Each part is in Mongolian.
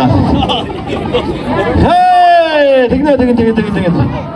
байна. Хей, тэгнэ.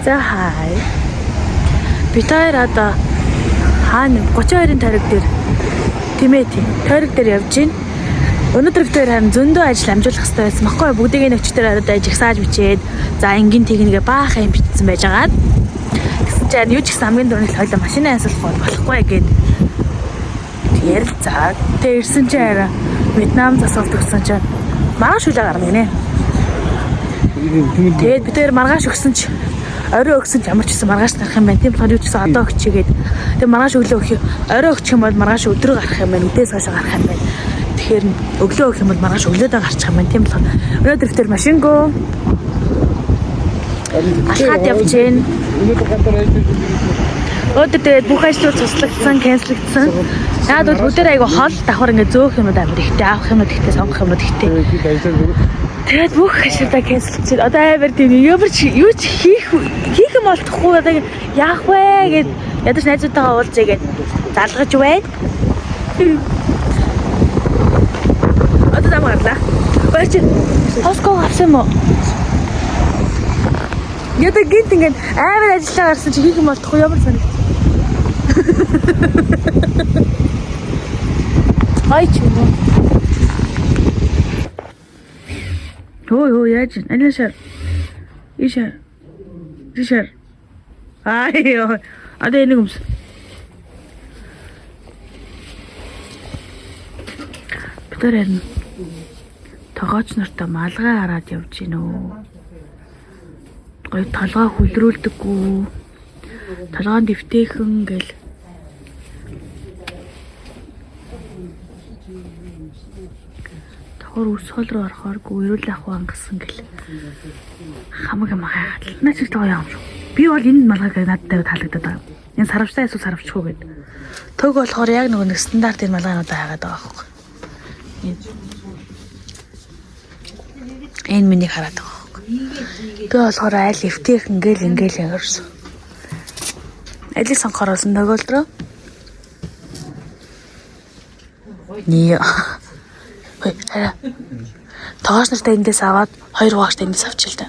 За хай. Бид хоёр одоо хаана 32-ын тойрог дээр тимээ тойрог дээр явж байна. Өнөөдөр бид хоёр харин зөндөө ажил амжуулах хэрэгтэй байсан. Баггүй бүгдийг нөхчдөр ороод ажигсааж бичээд за ингийн техникээ баахан юм бичсэн байж байгаа. Гэсэн чинь юу ч гэсэн хамгийн дөрөв хойлоо машинаа ясалах болохгүй гэд. Тэгээд за тэр ирсэн чинь арай Вьетнам засалт өгсөн чинь маргааш үлээ гарна гинэ. Тэгээд бид хоёр маргааш өгсөн чинь орой өгсөн ч ямар ч гэсэн маргааш гарах юм байна. Тийм болохоор юу ч гэсэн одоо өгчигээд тэг маргааш өглөө өгөх. Орой өгчих юм бол маргааш өдрөө гарах юм байна. Үдээс хойш гарах юм байна. Тэгэхээр өглөө өгөх юм бол маргааш өглөөдөө гарчих юм байна. Тийм болохоор өнөөдөр тэр машингөө алхаад явж гин. Өдөр тэгээд бүх ажлууд туслагдсан, cancelэгдсэн. Яагаад бол өдөр айгу хол давхар ингээ зөөх юмуд амар ихтэй, авах юмуд ихтэй, сонгох юмуд ихтэй. Тэгээд бүх ажлуудаа cancelчихсэн. Одоо амар тийм юу ч хийх юм болтохгүй одоо яах вэ гэд ядаж найзуудтайгаа уулзъя гэд залгаж байна. Одоо дамгаарлаа. Бач Costco авсан юм уу? Яда гинт ингээд амар ажиллаа гарсан чи хийх юм болтохгүй ямар санагд. Айч юм. Ой яаж анашаа ишэр айё одоо нэг юмс битэрэн тогооч нартай малгай хараад явж гинөө гой толгой хүлрүүлдэггүй толгойн дэвтэйхэн гэл тохор өсгөл рүү орохооргүй эрүүл ах вангасан гэл хамаг юм хаагаад наач их гоё юм шүү. Би бол энэ малгайг надтай таалагдаад байгаа. Энэ сарвчтай эсвэл сарвчгүй гэд. Төг болохоор яг нэг стандарт энэ малгайнуудаа хаагаад байгаа байхгүй. Энэ миний хараад байгаа байхгүй. Би болохоор айл эвтэйх ингээл яваарсан. Алийг сонгохоор болсон төгөөлдрөө. Нии. Хөөе, хараа. Тоогоос нартай эндээс аваад хоёр хуваачтай эндээс авчил та.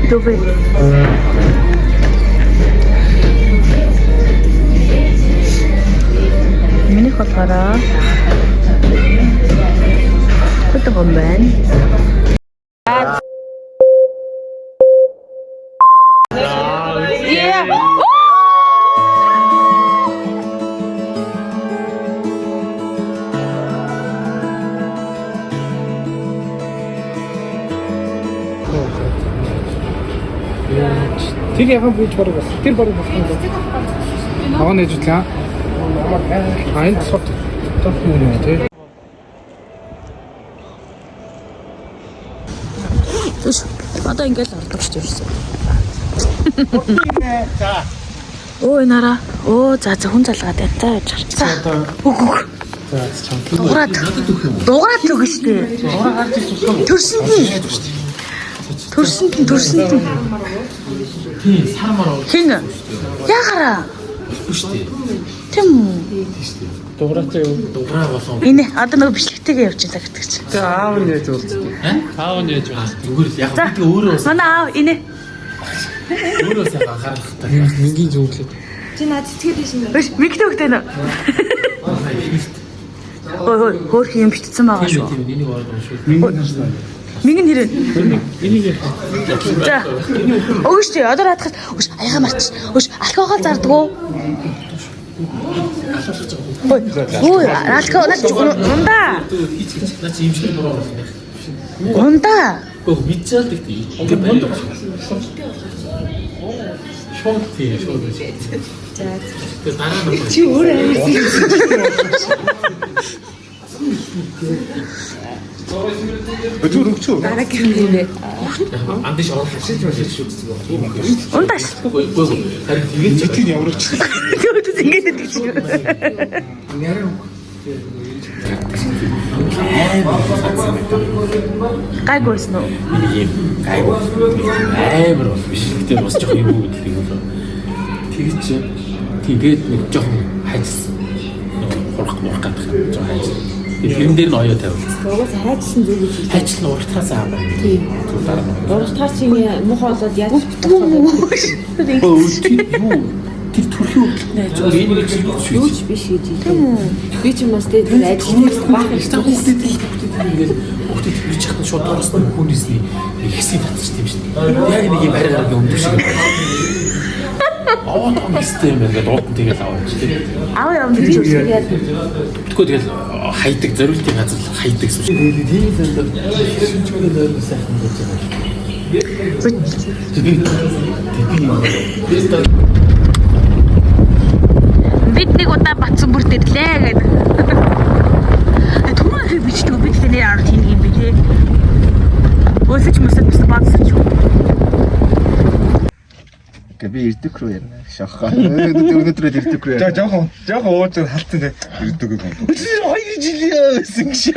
Дөвөө. Миний хотараа. Кутаг юм байна. Тэг яхан бууж бараг бас. Тэр бараг болсон юм. Аваа нээж үтлээ. Энд сот. Тот юм тий. Одоо ингээл ордог ч юусэн. Ой нараа. Оо за хүн залгаад байна. За яж харцаа. Үгүй. За чам. Дугаард өгнө шүү дээ. Дугаар гарч ирж байгаа. Төрсөнд нь. Тийм, сарамаар. Хин. Ягараа. Шүү дээ. Тэм. Дугаартай юу? Дугаараа болсон. Энэ одоо нөгөө бичлэгтэйгээ явж байгаа гэдэг чинь. Тэг аав нь яаж уулздаг? Аав нь яаж байгаа? Зүгээр л яг би өөрөө манай аав энэ. өөрөө сайн анхаарахтай. Мингийн зөвлөд. Чи наад сэтгэл биш юм байна. Миктэй өгтэй нөө. Ой, хөөх юм битсэн байгаа шүү. Мингэн хэрэг. За. Өгөөч чи одоо хатах. Өш аяга марч. Өш алкогол зардгуу. Ой, алкогол ундаа. Наа чи юм шиг бороо. Ундаа. Мэдчихэл гэдэг. Окей бонд. Шот тий, шот. За. Тэр дараа нь Чи өөрөө амьдсан. Өчигдөр Дараа гэрнээ. андиш оруулах шиг байна. Ундаас. Харин тэгээд читгэн яварч. Тэгвэл ингэж тэгчих. Гайгүйсэн үү? ийм гайгүй амар бол биш. Гэтэ бас жоох юм уу гэдэг юм болоо. Тэгээд нэг жоох хайжсан. Хурах гадах жоох хайжсан. Фильм дээр нь оёо тавилсан. Угаас хайчсан зүйл гэж. Хайчлан урагтаас ааваа. Тийм. Дараа нь. Урагтаар чинь муухай болоод яаж Тэр төрхийн хөдөлгөөний ажил энэ гэж юу ч биш гэж юм. Би ч юм бас тэр ажил баах ихтэй ингээд хүүхдэд бич хатан шууд орсон хүнээсний нэг хэсгийг татчих тийм шүү дээ. Яг нэг юм бариагаар өмдөг шиг. Аа том систем ингээд дуудан тэгэл аваач тийм. Аав юм гэж үсгээд. Тэгвэл тэгэл хайдаг зориултын газар хайдаг шүү. Тийм л шинжгүй нойр сайхан гэж байгаа. Бид нэг удаа батсан бүртэрлээ гэдэг. Түрүүн хэрэг бичдэг бид тэний ард хийнэ юм би тий. Өсөж мөсөд биш бацсаж. Би ирдэг рүү ярина. Шахаа. Өнөөдөр ирдэг рүү. За жоохон ууж халтсан те. Ирдэг юм. 2 жил яасан гэж.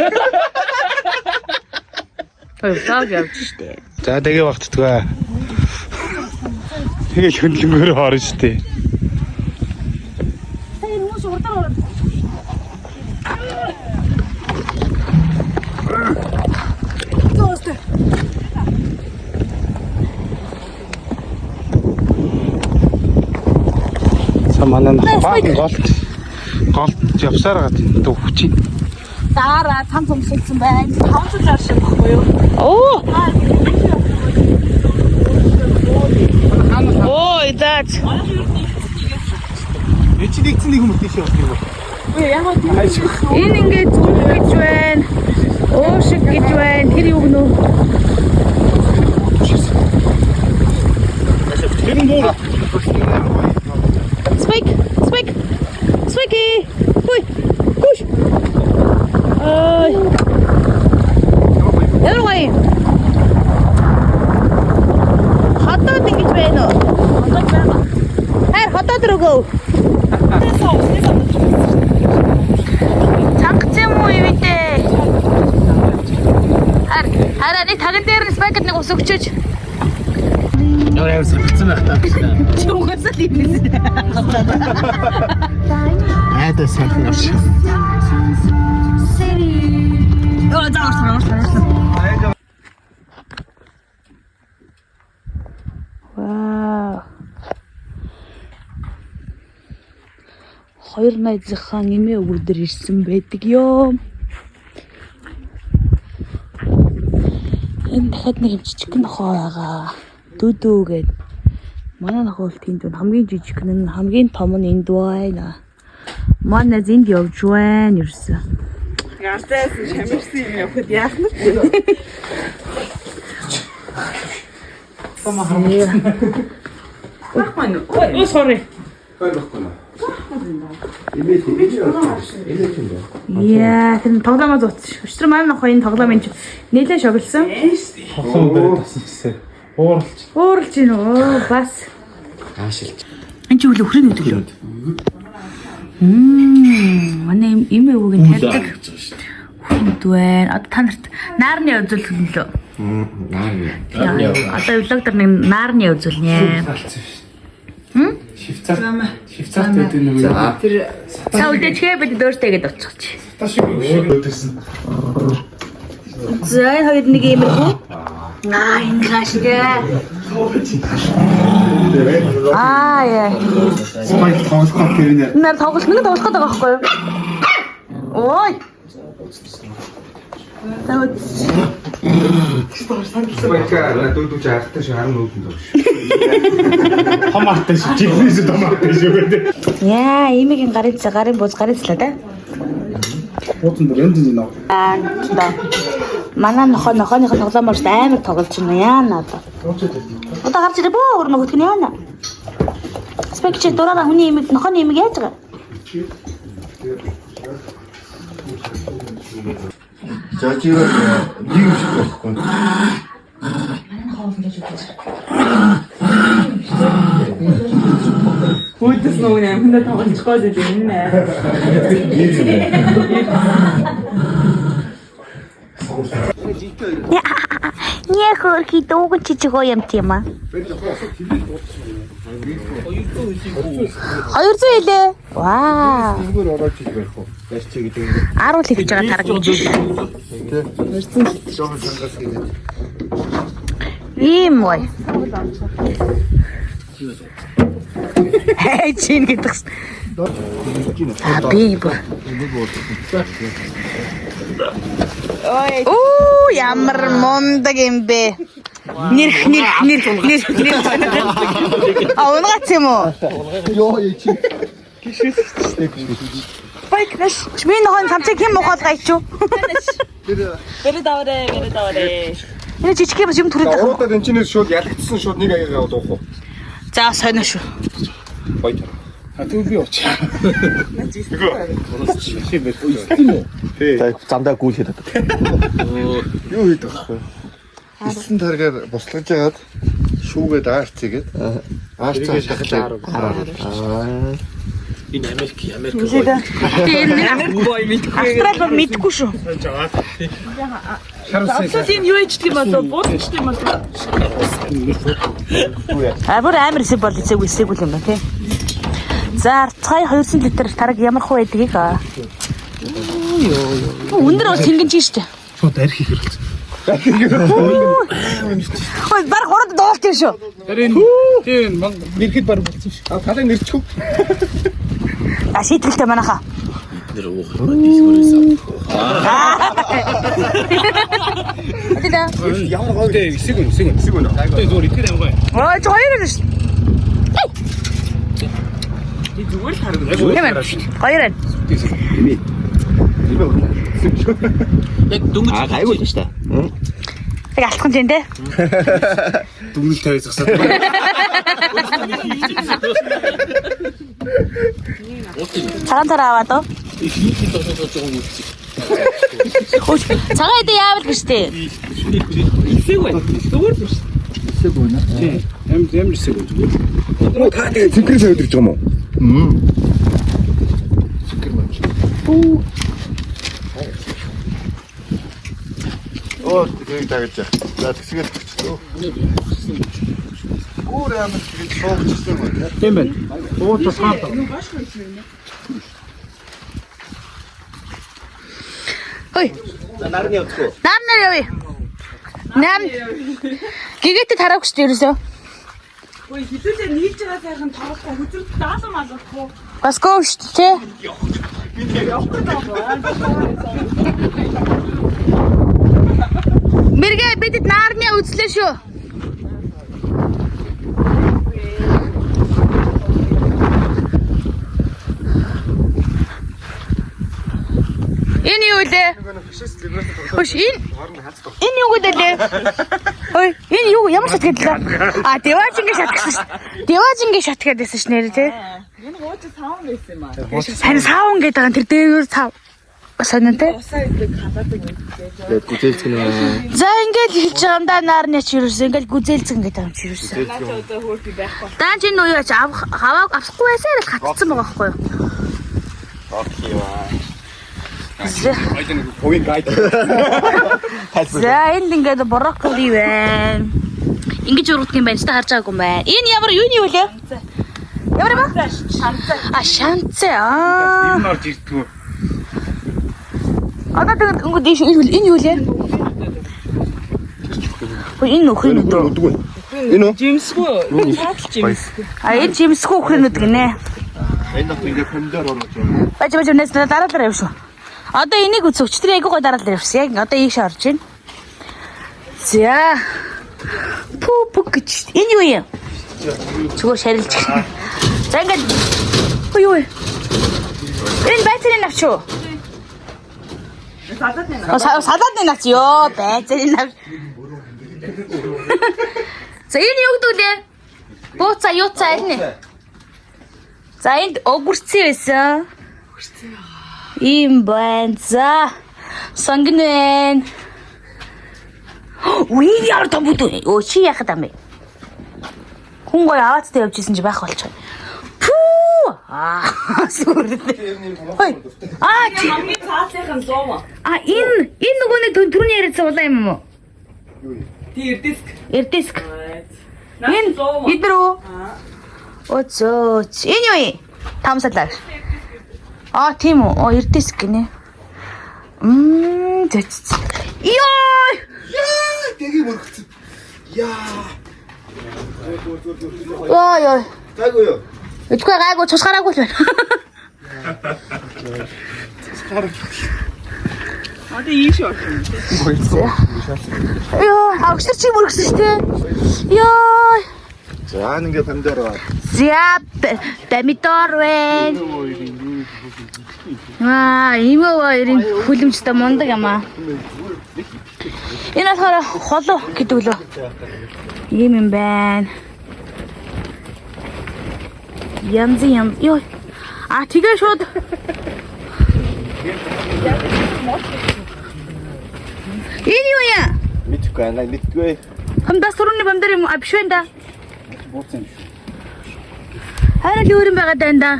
Ой, таг явж штэ. За тэгээ багтдгаа. Тэгээ хөндлөнгөөр орно штэ. Манай голд явсаар гад төвчи. Дараа цан цомсолсон байна. 500 жаар шиг баггүй юу? Оо. Ой, даач. Эцэг нэгцэн нэг юм тийш явах юм бол. Энэ ингээд зүг гэж байна. Оо шиг гэж байна. Тэр юу гэнэ? Спайки. Ой. Куш. Ой. Яваа. Хатаад ингэж байна уу? Хатаад байна. Хайр хатаад руугаа. Цангц юм уу ивэдэ? Хараа нэг таган дээр нь спайкд нэг ус өгчөөч. Яа яа битсэн байх таа. Чи угаасаа л юм. Айдаа сайхан авч. Оо заавар. Вау. 2 найзынхаа нэмээ өгөөдөр ирсэн байдаг ёо. Энэ дахиад нэг жижигхэн нохоо байгаа. Дүүдүү гээд. Манай нохоо бол тэнд хамгийн жижигхэн нь хамгийн том нь энд байна. Манай зэнд явж байна ерөөсөө. Гартаас шамирсан юм явахд яах нь? Ой, sorry. Яа, тэр тоглоомоо зууц. Өчтөр манай нохоо энэ тоглоом энэ нэлээд шоглсон. Хосон дээр тасчихсан. Ууралч Ууралж гин үү? Бас. Аашилж. Энд чи үл өхрийн өдөглөө. Манай им өвөгийн тарьдаг. Хүнд байна. Одоо та нарт наарны үзүүлэлт лөө. Наарны. Одоо влог дээр нэг наарны үзүүлнэ. Швейцарт гэдэг нэг Тэр Та үлдээчгээ бид дөөртэйгээд очихч. таш өөдөрсөн. За энэ хоёр нэг юм уу? Энэ гашгэ. Яа. Спайк тоглох гэх юм. Нар тоглох байгаа байхгүй юу? Ой. Бака дүүдүүч артай шиг 10 нүүдэн доош. Томаатай шиг жигнээс томаатай шиг байдаг. Яа, имигийн гарын бууз гарицлаа да. Бууцсан дээр энэ нөө. Манай нохооных тоглоомоор амар тоглож байна яа надаа. Одоо гарч ирээ бөө өөр нөгөөх нь яана. Спекч дураараа хүний имиг нохооны имиг яаж байгаа? За чи нэг юм шиг байхгүй. Хөөдөс нөгөө амхнаа тоглохгүй дээ энэ. Не хөрхи дууг чичгоо юм тийм аа. 200 хэлээ. Вау. Зүгээр орооч их байх уу? Яаж чи гэдэг юм. 10 л хийж байгаа тараг гэж. Жохоо сангаас хийгээд. Ийм бай. Хей чин гэдэг. Би бо. Оо ямар мундаг юм бэ. Нэр. А унгац юм уу? Йоо чи. Байкнаш. Чмийн хон самцыг хэн мохол гайчуу. Бэрэ даврэ. Энэ жижиг юм юм түрээд байгаа. Уруудад энэчнээс шууд ялагдсан шууд нэг аяга явуулах уу? За сонио шүү. Баяр. Хатуу би очив. Тэ замдаа гүйлээд байдаг. Юу хийдэг вэ? Эссэн таргаар буслаж яагаад шүүгээд аарцгээд аарцаа шахлаа. Энэ Америк Австрал мэдгүй шүү. Абсолют энэ юу ичдэг юм болоо буудчихдаг юм болоо. Бүр амар хэсэг бол эсээг үл юм ба тий. За цай 200 литр тараг ямар хөө байдгийг аа. Өндөр бол тэнгэн чи штэ. Шууд арх хийх хэрэгцээ. Ой баг хурд доолт юм шүү. Тийм нэрхэд баг болсон шүү. Талаа нэрчихв. А шийдвэртэй манайха. нэр уух дисгөрөөс Ямар гоё дээ эсэг үнэ. Тэгээ зүгээр итгэл амгаа. Ой ч хоёр л шүү. Би зүгээр л харагдав. Хоёр л. яг дөнгөж гайгүй л шүү дээ. Тэг алтхан тийм дээ. Дүнэл тавьж засаад. Цагаан цараа аваад оо. Цагаан идэ яавал гэж дээ. Эсэг байна. Зүгээр л шүү. Эсэг байна. Ямар эсэг үү? Та тэгээ цэнхэр сая өдөрж байгаа юм уу? Цэнхэр маань. Оо тэгээ тагж. За тэгсгээд өгчөө. Өөр ямар тэгээд суугчсан байна. Тийм байна. Уута саата. Ой. Нарны явчихгүй. Нар явъя. Нам. Гэгээтэй тараагүй шүү дээ ерөөсөө. Ой хитүүлээ нийлж байгаа сайхан тоглохгүй хүзрэлт даалга малахгүй. Бас гоо шүү дээ. Мэргэ бидэд нарны үзлээ шүү. Энэ юу лээ? Хош энэ юу гэдэг лээ? Ой энэ юу ямар шатгаад лээ? А дэважингийн шатгсан шүү. Дэважингийн шатгаад байсан ш нэр тий. Энэ гооч саун байсан юм аа. Харин саун гэдэг байгаа тэр дээр цав. Сонин тий. Усаа идэг хадаадаг юм. Тэгээд гүзээлцгэн аа. За ингээд хэлж байгаа юм да наарны ч юусэн ингээд гүзээлцэн гэдэг юм чи юусэн. Наача одоо хөөрхий байхгүй. Даан чи нөө яач авахгүй байсаа л хатцсан байгаа байхгүй юу? Окей ба. Айдын повин гайд. За энд ингээд брокколи байна. Ингэж ургадг юм байна ч та харж байгаагүй юм байна. Энэ ямар юуны юу лээ? Ямар юм бэ? Шанцаа. А шанцаа. Аа. Энэ орж ирдгүү. Одоо тэгээд өнгө дэш энэ юу лээ? Хөө энэ нөхрийн өдөө. Энэ үү? Жимсгүй. Таатал жимс. А энэ жимсгүй өхрийн өд гинэ. Энэ дахь ингээд помидор орж байгаа. Бачаа нэс дараа явш. Одоо энийг үзв. Өчтөр айгуу гой дараалал ирсэн. Яг одоо ийш орж байна. За. Пүп гэж. Энэ юу юм? Зүгээр шарилж. За ингээд. Ой. Энэ байцны навч юу? Салаатны навч ёо. Байцны навч. За энэ юу гэдэг лээ? Бууцаа юу цаа ирнэ? За энд огурцын байсан. Ийм байна. За. Сонгон байна. Үгүй яар том бүдүү. Оо чи яхад ам бэ? Хүн гой аваацтай явж исэн чи байх болчих. Пүү! Сүрдээ. Хой. Чи хамгийн цаатлынхан зов. энэ нөгөө нэг түрүүний яриадсан улаан юм уу? Тэр диск. Эрдиск. Энэ зов. Эдэр үү? Өцөөч. Энэ юу юм? Тамсалаа. Тийм үү? Эрдиск гинэ. Зэц. Ёо! Тэгийг мөрөгцөн. Ой. Гайгүй юу? Өчгөө гайгүй цусгараагүй л байна. Одоо ийш орсон. Ёо, авчир чи мөрөгсөн шүү дээ. Ёо. За ингээд помидор байна. За, помидор байна. Имэвэрийн хүлэмжтэй мундаг юм аа. Энэ болохоор холоо гэдэг лөө. Ийм юм байна. Янз. Ёо. Тэгээ шууд. Энэ юу яа? Мэдгүй. Хамдас түрүүний бамдар юм биш вэ да? Бууцсан юм. Харин юу юм байгаа даа да?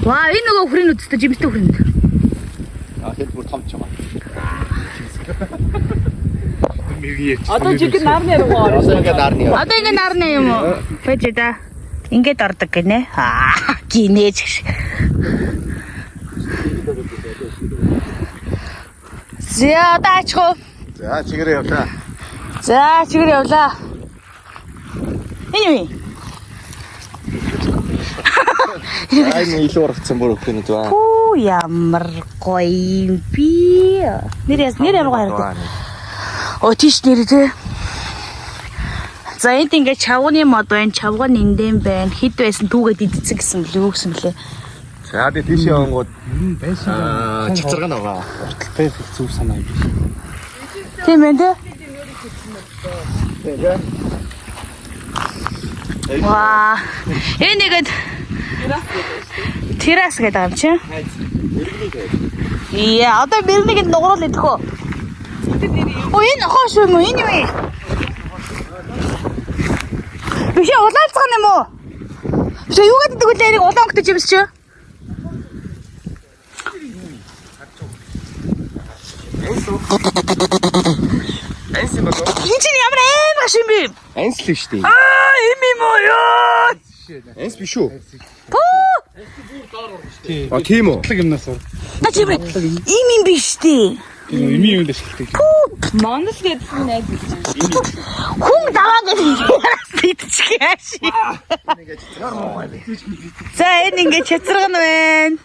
Ваа, энэ нөгөө хүрийн үсттэй жимстэй хүрийн. Хэд бүр том ч юм аа. Одоо жиг нарны руу орсон. Одоо ингээд нарны. Одоо ингэ нарны юм уу? Фэж да. Ингээд ордог гинэ. Гинэж гэж. За, одоо ачхуу. За чигээрээ явлаа. За, чигээр явлаа. Энэ юу? Энэ илүү урагцсан бүр өгөх нь даа. Оо, ямар гоё юм би. Нэр ямар гоё харагдав. Тийш нэр тэ. За энд ингээд чавганы мод байна, чавган эндэн байна. Хэд байсан түүгээд идцэг гэсэн бэл юу гэсэн блэ. За би тийш явангууд байсан. чацарга байгаа. Урталтай зөв санаа юм. Тийм ээ. Ваа. Энийгэд террас гэдэг юм чи. Яа, одоо бэрнийг нугуул идэх үү? Энэ хоош юм уу? Энэ юу юм? Биш улаалцсан юм уу? Биш юу гэдэг вэ? Энийг улаан өгдөж юмс чи? Энси болоо. Энэ чинь ямар амар шим бэ? Энс л шүү дээ. Им юм уу ёо? Энс биш үү? Пүү! Тийм үү? Уртлаг юмнаас уу. На чи им биш дээ. Эми юм дэш хэлдэг. Манас гэдсэн найз. Хүн даваа гэдэг идчих яаш. За энэ ингээд чацраг нь байна.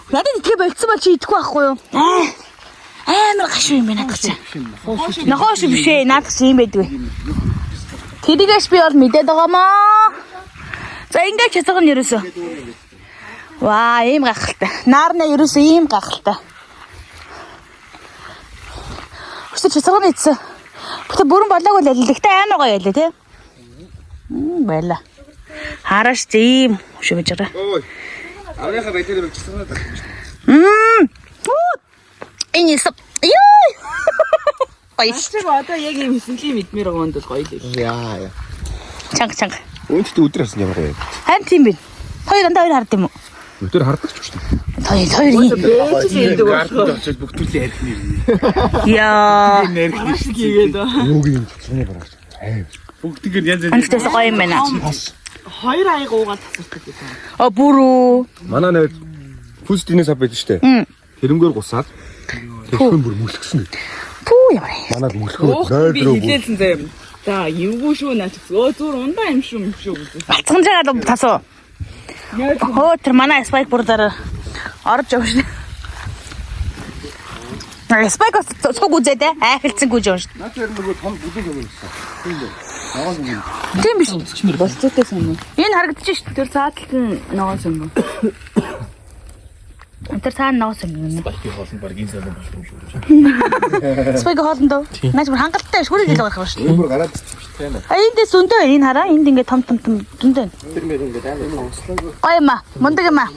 Надад итгэе болцсон бол чи идэхгүй байхгүй юу? Амар гашуу юм байна надад чи. Нохоош биш ээ, надад чи юм байдгүй. Тэрийгээс би бол мэдээд байгаамаа. За ингээд чацраг нь ерөөсөө. Ваа, ийм гахалтай. Наарна ерөөсөө ийм гахалтай. Өстө чацраг нь ийдсэн. Бүтэ бүрэн болоог л яллагтай амар гоё ялээ тий. Байла. Хараач ийм шүү гэж байгаа. Ой. Аврахаа байлаа бичсэн надад. Энэ юм. Ёо. Ой. Чи одоо яг юм хэсэглийн мэдмээр байгаа юм бол гоё л. Яа. Чанга. Үүнтэй өдрөөс нь ямар вэ? Харин тийм бин. Хоёр хард юм уу? Өдөр хардаг ч шүү дээ. Хоёр юм. Очиж бүгдүүлээ ярих нэр. Яа. Тэгээд Юуг юм цэцний бараач. Бүгдийг янз янз. Анхтайс гоё юм байна. хоёр аяг уугаад тасардаг гэсэн. Бүрүү. Манай нэг фүстинээс аваад штэ. Тэрнгээр гусаад тэрхэн бүр мөлгсөн. Пүү ямар. Манад мөлгөө Би хэлээсэн заяа. За, эвгүй шүү наач. Зур ундаа юм шүү үзээ. Бацхан жагаад тасуу. Хөө тэр манай спайк бүр дараа орж явж шээ. Спайк цог үзээд айхалцсан гүйж юм шүү. Наад дээр нөгөө том бүлэг юм байна. Тийм дээ. Ногоон юм. Тийм биш. Болцоотой сан уу? Энэ харагдаж шүү. Тэр цааталтын ногоос юм уу? Тэр цаана ноос юм. Спайкийн хоолнд баг энэ сайн болох юм шүү. Спайк хоолндоо. Наач бүр хангалттай шүрэг л байх шүү. Өөр гараад тийм ээ. Эндээс өндөө энэ хараа. Энд ингээд том дүндээ. Тэр мэр ингээд амар онцлог. Гоё юм аа. Мундаг юм аа.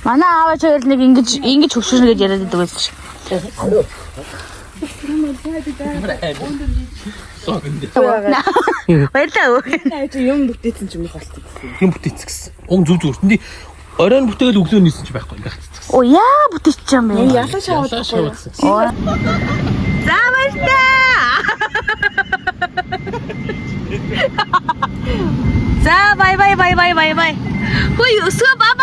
Манай аавч хоёр нэг ингэж хөвшөрнө гэж яриад байдаг байсан шиг. Баярлалаа. Наа чи юм бүтээсэн ч юм уу болтой. Юм бүтээц гэсэн. Уг зүг зүг. Тэнд оройн бүтээл өглөө нисэн ч байхгүй байх. Оо яа бүтээч юм бэ? Ялаа шаваад байхгүй. За баярлалаа. За бай. Хөөе өсгөө бай.